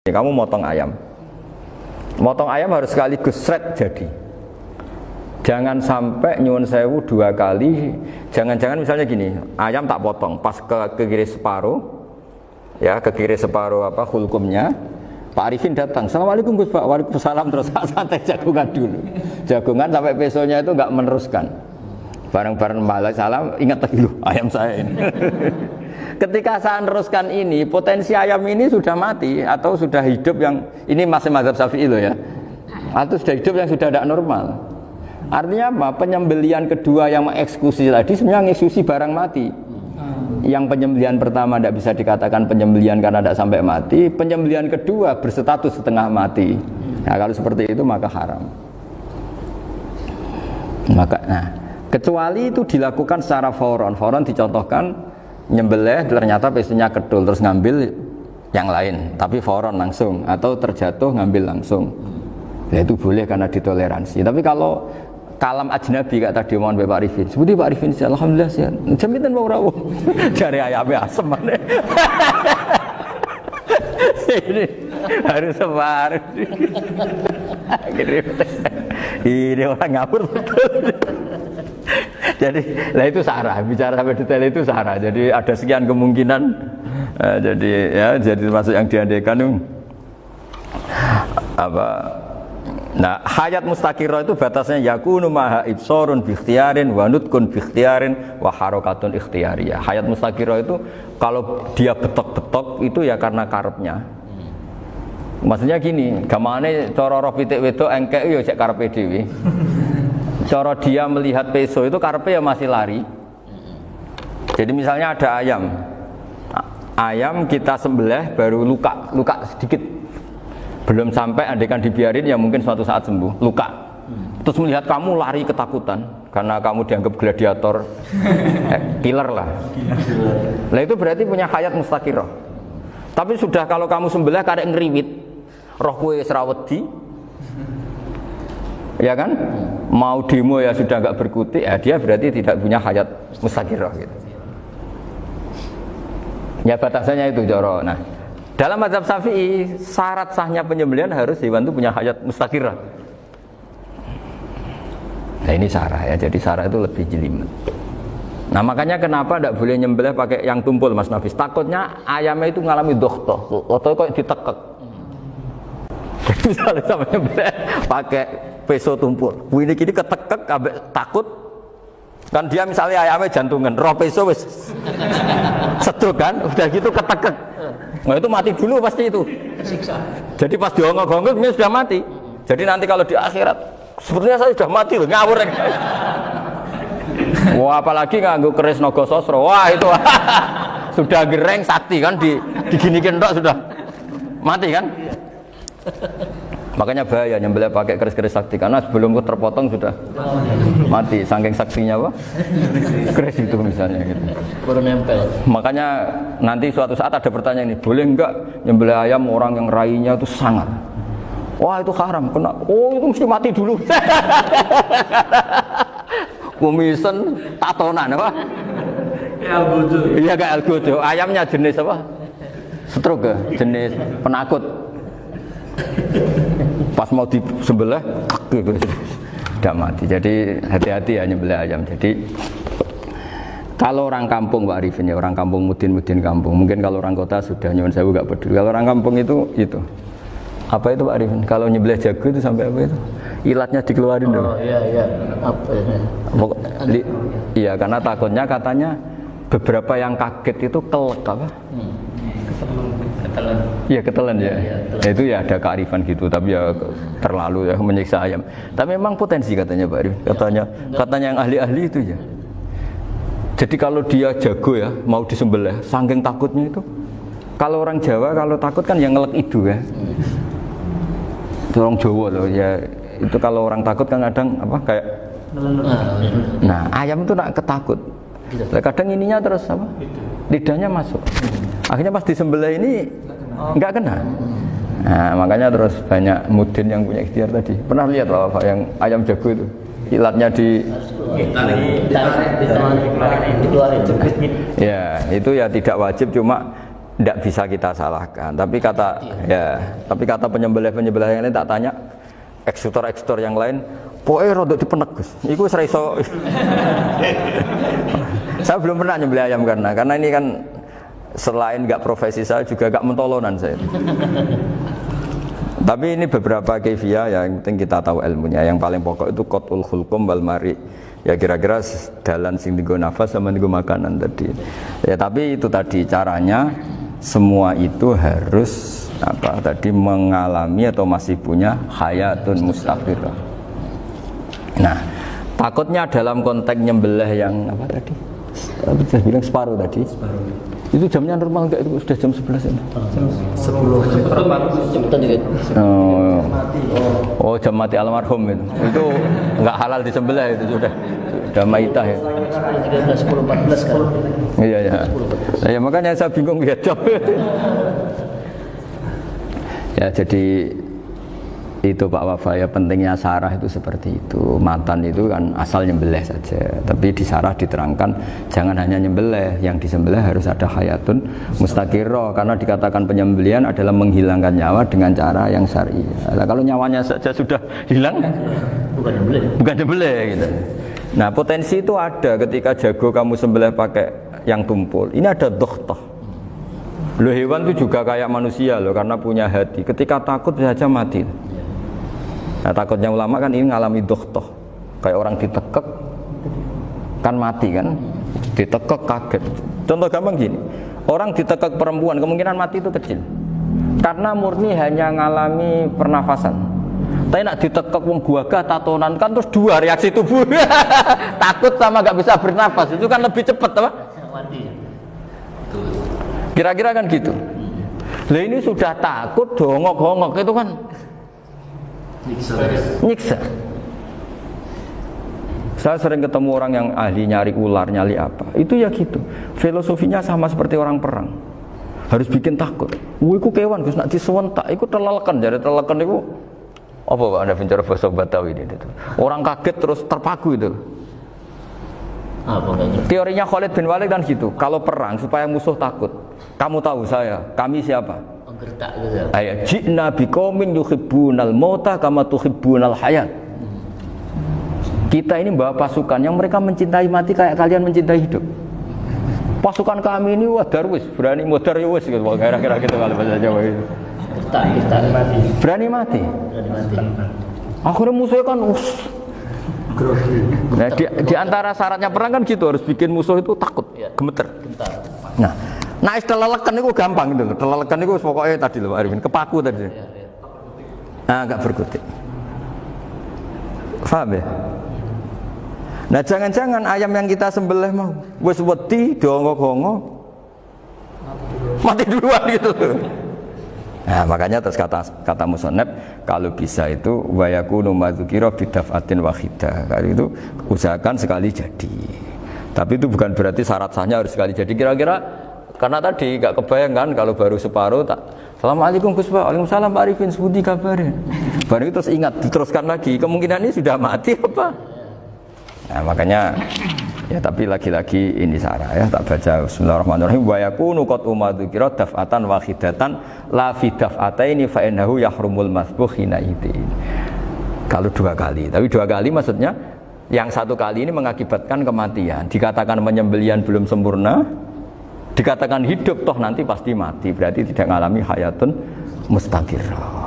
Kamu motong ayam. Motong ayam harus sekaligus shred jadi. Jangan sampai nyuwun sewu 2 kali. Jangan-jangan misalnya gini, ayam tak potong, pas ke kiri separuh, ya ke kiri separuh hulkumnya. Pak Arifin datang, Assalamualaikum Gus Pak, waalaikumsalam, terus santai jagungan dulu. Jagungan sampai pesonya itu nggak meneruskan. Bareng-bareng balik salam, ingat lagi loh ayam saya ini. Ketika saya meneruskan ini, potensi ayam ini sudah mati atau sudah hidup yang ini masih mazhab Syafi'i loh ya. Atau sudah hidup yang sudah tidak normal. Artinya apa? Penyembelian kedua yang mengeksekusi tadi sebenarnya mengeksekusi barang mati. Yang penyembelian pertama tidak bisa dikatakan penyembelian karena tidak sampai mati. Penyembelian kedua berstatus setengah mati. Nah, kalau seperti itu maka haram. Kecuali itu dilakukan secara fauron. Fauron dicontohkan nyembelih ternyata pesunya kedul terus ngambil yang lain, tapi fauron langsung atau terjatuh ngambil langsung. Ya itu boleh karena ditoleransi. Tapi kalau kalam ajnabi kayak tadi mohon Pak Arifin, seperti Pak Arifin alhamdulillah sih. Jaminan mau rawuh. Dari ayamnya asem mana. Ini harus sebar. Ini orang ngawur betul. Jadi, lah itu sarah. Bicara sampai detail itu sarah. Jadi ada sekian kemungkinan. Jadi termasuk yang diandaikan apa? Nah, hayat mustaqirah itu batasnya yakunu maha ibsorun bi ikhtiyarin wa nutkun bi ikhtiyarin wa harakatun ikhtiyariyah. Hayat mustaqirah itu kalau dia betok-betok itu ya karena karepnya. Maksudnya gini, gamane cara roh pitik wedok engkek yo cek karepe dhewe. Cara dia melihat peso itu karepe ya masih lari. Jadi misalnya ada ayam. Ayam kita sembelih baru luka sedikit. Belum sampai andaikan dibiarin ya mungkin suatu saat sembuh, luka. Terus melihat kamu lari ketakutan karena kamu dianggap gladiator, killer lah. Nah itu berarti punya hayat mustaqirah. Tapi sudah kalau kamu sembelih karek ngriwit, roh kowe ora wedi. Ya kan? Mau demo ya sudah enggak berkutik, ya dia berarti tidak punya hayat mustaqirah gitu. Ya batasannya itu joro. Nah, dalam mazhab Syafi'i syarat sahnya penyembelihan harus hewan itu punya hayat mustaqirah. Nah ini sarah ya, jadi sarah itu lebih jelimet. Nah makanya kenapa tidak boleh nyembelih pakai yang tumpul Mas Nafis? Takutnya ayamnya itu mengalami dohtoh, atau kok ditekek. Misalnya sama nyembelih pakai peso tumpul, ini kini ketekek, takut. Kan dia misalnya ayamnya jantungan, roh peso wis seduk kan, udah gitu ketekek. Nah itu mati dulu pasti itu. Jadi pas diongok-ongok ini sudah mati. Jadi nanti kalau di akhirat, sepertinya saya sudah mati loh, ngawur. Wah apalagi nganggo keris naga sosro, wah itu sudah gereng sakti kan diginikin tok sudah mati kan. Makanya bahaya nyembelih pakai keris-keris sakti karena sebelum terpotong sudah mati saking saksinya apa? Keris itu misalnya gitu. Baru nempel. Makanya nanti suatu saat ada pertanyaan ini, boleh enggak nyembelih ayam orang yang rainya itu sangar? Wah itu haram, kena. Oh itu mesti mati dulu. Kumisen tatonan apa? Algojo. Iya kayak algojo. Ayamnya jenis apa? Stroke, jenis penakut. Pas mau disembelih tidak mati. Jadi hati-hati ya nyembelih ayam. Jadi kalau orang kampung Pak Arifin ya, orang kampung mudin kampung. Mungkin kalau orang kota sudah nyuwun sewu enggak peduli. Kalau orang kampung itu apa itu Pak Arifin? Kalau nyembelih jago itu sampai apa itu? Ilatnya dikeluarin dong. Oh iya. Apa ya? Iya karena takutnya katanya beberapa yang kaget itu kelek apa? Ketelan. Iya ketelan ya. Ya itu ya ada kearifan gitu, tapi ya terlalu ya menyiksa ayam. Tapi memang potensi katanya Pak Arif. Katanya yang ahli-ahli itu ya. Jadi kalau dia jago ya mau disembelih, saking takutnya itu. Kalau orang Jawa kalau takut kan yang ngelek idu ya. Itu orang Jawa loh ya. Itu kalau orang takut kan kadang apa kayak. Nah ayam itu nak ketakut. Kadang ininya terus apa? Lidahnya masuk. Akhirnya pas disembelih ini enggak kena. Nah, makanya terus banyak mudin yang punya ikhtiar tadi. Pernah lihat Bapak yang ayam jago itu? Ilatnya dikeluarin. Ya, itu ya tidak wajib cuma tidak bisa kita salahkan. Tapi kata penyembelih-penyembelih yang lain tak tanya, eksekutor yang lain, poe rodok dipenek Gus. Iku wis ra iso. Saya belum pernah nyembelih ayam karena ini kan selain nggak profesi saya juga nggak mentolonan saya. Tapi ini beberapa keifiyah yang penting kita tahu ilmunya. Yang paling pokok itu qatul khulqum wal mari. Ya kira-kira dalan sing dienggo nafas sama dienggo makanan tadi. Ya tapi itu tadi caranya semua itu harus mengalami atau masih punya hayatun mustaqirah. Nah, takutnya dalam konteks nyembelih yang apa tadi? Saya bilang separuh tadi. Itu jamnya normal enggak, itu sudah jam 11 ini? Jam 10. Oh, jam mati almarhum itu. Itu enggak halal disembelih itu sudah maitah ya. 10.14 kan. Iya. Ya makanya saya bingung ya jam. Ya jadi itu Pak Wafa ya, pentingnya sarah itu seperti itu. Matan itu kan asal nyembelih saja, tapi di sarah diterangkan jangan hanya nyembelih, yang disembelih harus ada hayatun mustaqirah, karena dikatakan penyembelihan adalah menghilangkan nyawa dengan cara yang syar'i. Nah, kalau nyawanya saja sudah hilang bukan nyembelih gitu. Nah potensi itu ada ketika jago kamu sembelih pakai yang tumpul, ini ada doktoh. Loh, hewan itu juga kayak manusia loh, karena punya hati, ketika takut bisa saja mati. Nah takutnya ulama kan ini ngalami doktoh, kayak orang ditekek kan mati kan, ditekek kaget. Contoh gampang gini, orang ditekek perempuan kemungkinan mati itu kecil, karena murni hanya ngalami pernafasan. Tapi nak ditekek wong gagah tatonan kan terus dua reaksi tubuh, takut sama gak bisa bernafas, itu kan lebih cepat apa? Mati. Kira-kira kan gitu. Lah ini sudah takut dongok-dongok itu kan nyiksa. Saya sering ketemu orang yang ahli nyari ular, nyari apa. Itu ya gitu. Filosofinya sama seperti orang perang. Harus bikin takut. Iku kewan Gus nak disewentak, iku telelekan, jadi telelekan iku apa Pak Anda bicara bahasa Betawi ini itu. Orang kaget terus terpaku itu. Teorinya Khalid bin Walid kan gitu. Kalau perang supaya musuh takut. Kamu tahu kami siapa? Gertak gitu. Ayat ji'na biqaumin yuhibbunal mauta kama tuhibbunal hayat. Kita ini bawa pasukan yang mereka mencintai mati kayak kalian mencintai hidup. Pasukan kami ini wah darwis, berani modar ya wis gitu, kira-kira gitu kalau bahasa Jawa itu. Gertak mati. Berani mati. Akhirnya musuhnya kan nah, di antara syaratnya perang kan gitu, harus bikin musuh itu takut, gemeter. Nah telelekan itu gampang gitu. Telelekan itu pokoknya tadi loh Pak Arifin, kepaku tadi. Agak berkutik. Paham ya? Nah jangan-jangan ayam yang kita sembelih mau wis wedi dongok-dongok mati duluan gitu. Nah makanya terus kata musannaf kalau bisa itu wa yakunu madzukira bidafatin wahidah. Kali itu usahakan sekali jadi. Tapi itu bukan berarti syarat sahnya harus sekali jadi. Kira-kira karena tadi gak kebayang kan kalau baru separuh tak Assalamualaikum Gus Pak, waalaikumsalam Pak Arifin, sebuti kabarnya. Baru itu terus ingat, diteruskan lagi, kemungkinan ini sudah mati apa? Nah makanya ya tapi lagi-lagi ini sarah ya, tak baca Bismillahirrahmanirrahim wa yakunu qad umadzukira daf'atan wahidatan la fi daf'ataini fa innahu yahrumul masbuh hina idin. Kalau dua kali, tapi dua kali maksudnya yang satu kali ini mengakibatkan kematian, dikatakan penyembelihan belum sempurna, dikatakan hidup toh nanti pasti mati, berarti tidak mengalami hayatun mustaqirah.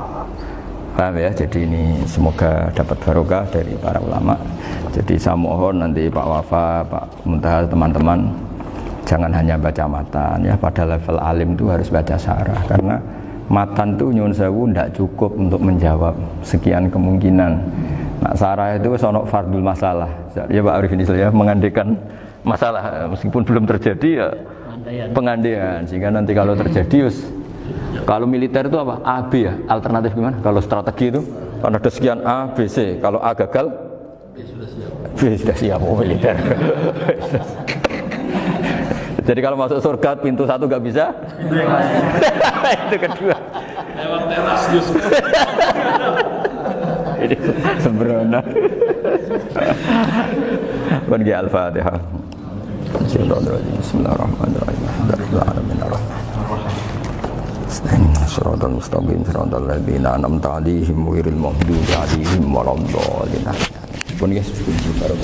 Paham ya? Jadi ini semoga dapat barokah dari para ulama. Jadi saya mohon nanti Pak Wafa, Pak Muntaha, teman-teman jangan hanya baca matan ya, pada level alim itu harus baca syarah, karena matan itu nyuwun sewu tidak cukup untuk menjawab sekian kemungkinan. Nah syarah itu sono fardul masalah ya Pak Arifin ya, mengandaikan masalah meskipun belum terjadi ya pengandaian, sehingga nanti kalau terjadi kalau militer itu apa? A, B ya? Alternatif gimana? Kalau strategi itu kan ada sekian A, B, C. Kalau A gagal B sudah siap. Oh militer. Jadi kalau masuk surga pintu satu gak bisa itu kedua lewat teras justru ini sembrono. Bagi Al-Fatihah. Bismillahirrahmanirrahim. Alhamdulillahirabbil alamin. Shiratal mustaqim shiratal ladzina an'amta 'alaihim ghairil maghdubi 'alaihim waladdallin. Pun guys, cukup baru